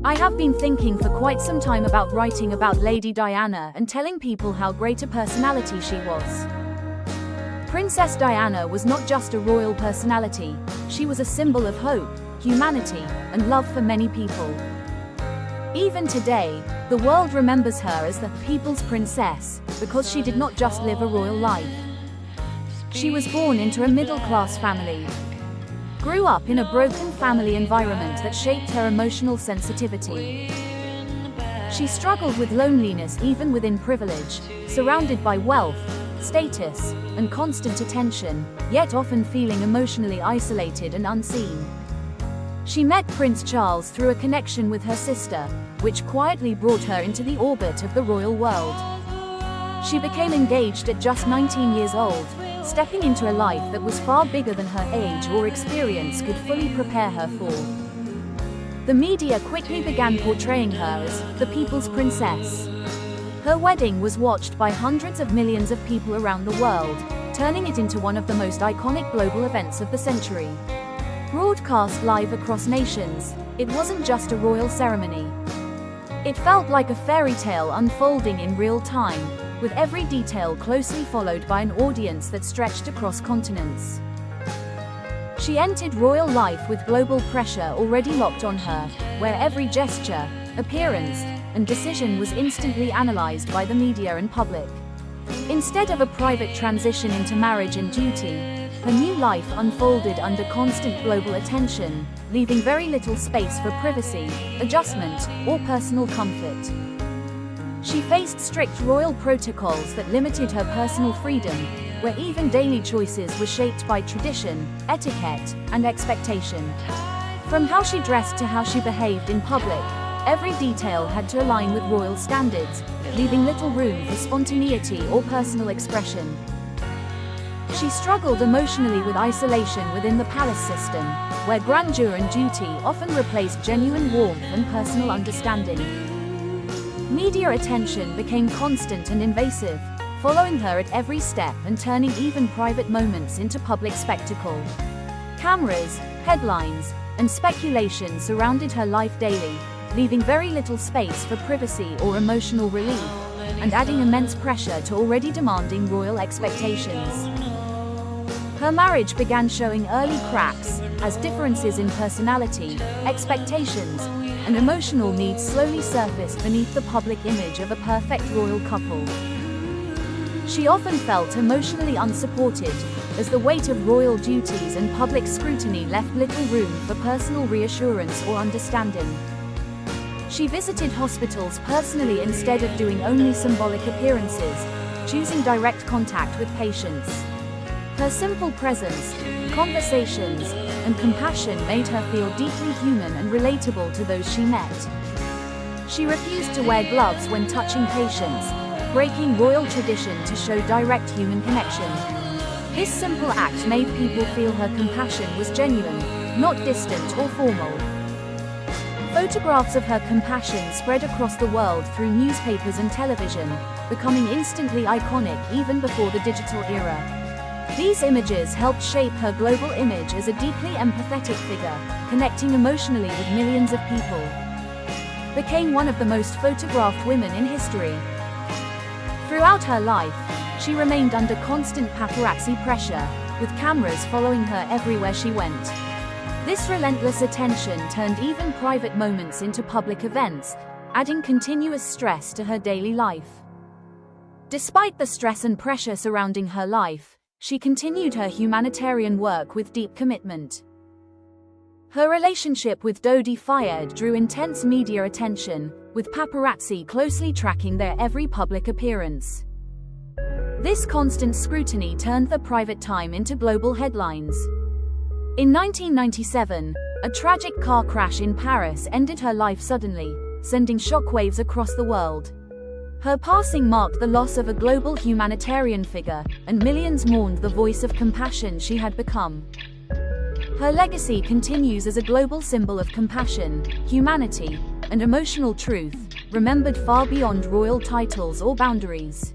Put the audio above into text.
I have been thinking for quite some time about writing about Lady Diana and telling people how great a personality she was. Princess Diana was not just a royal personality, she was a symbol of hope, humanity, and love for many people. Even today, the world remembers her as the people's princess, because she did not just live a royal life. She was born into a middle-class family, grew up in a broken family environment that shaped her emotional sensitivity. She struggled with loneliness even within privilege, surrounded by wealth, status, and constant attention, yet often feeling emotionally isolated and unseen. She met Prince Charles through a connection with her sister, which quietly brought her into the orbit of the royal world. She became engaged at just 19 years old, stepping into a life that was far bigger than her age or experience could fully prepare her for. The media quickly began portraying her as the people's princess. Her wedding was watched by hundreds of millions of people around the world, turning it into one of the most iconic global events of the century. Broadcast live across nations, it wasn't just a royal ceremony. It felt like a fairy tale unfolding in real time, with every detail closely followed by an audience that stretched across continents. She entered royal life with global pressure already locked on her, where every gesture, appearance, and decision was instantly analyzed by the media and public. Instead of a private transition into marriage and duty, her new life unfolded under constant global attention, leaving very little space for privacy, adjustment, or personal comfort. She faced strict royal protocols that limited her personal freedom, where even daily choices were shaped by tradition, etiquette, and expectation. From how she dressed to how she behaved in public, every detail had to align with royal standards, leaving little room for spontaneity or personal expression. She struggled emotionally with isolation within the palace system, where grandeur and duty often replaced genuine warmth and personal understanding. Media attention became constant and invasive, following her at every step and turning even private moments into public spectacle. Cameras, headlines, and speculation surrounded her life daily, leaving very little space for privacy or emotional relief, and adding immense pressure to already demanding royal expectations. Her marriage began showing early cracks, as differences in personality, expectations, and emotional needs slowly surfaced beneath the public image of a perfect royal couple. She often felt emotionally unsupported, as the weight of royal duties and public scrutiny left little room for personal reassurance or understanding. She visited hospitals personally instead of doing only symbolic appearances, choosing direct contact with patients. Her simple presence, conversations, and compassion made her feel deeply human and relatable to those she met. She refused to wear gloves when touching patients, breaking royal tradition to show direct human connection. This simple act made people feel her compassion was genuine, not distant or formal. Photographs of her compassion spread across the world through newspapers and television, becoming instantly iconic even before the digital era. These images helped shape her global image as a deeply empathetic figure, connecting emotionally with millions of people. Became one of the most photographed women in history. Throughout her life, she remained under constant paparazzi pressure, with cameras following her everywhere she went. This relentless attention turned even private moments into public events, adding continuous stress to her daily life. Despite the stress and pressure surrounding her life, she continued her humanitarian work with deep commitment. Her relationship with Dodi Fayed drew intense media attention, with paparazzi closely tracking their every public appearance. This constant scrutiny turned the private time into global headlines. In 1997, a tragic car crash in Paris ended her life suddenly, sending shockwaves across the world. Her passing marked the loss of a global humanitarian figure, and millions mourned the voice of compassion she had become. Her legacy continues as a global symbol of compassion, humanity, and emotional truth, remembered far beyond royal titles or boundaries.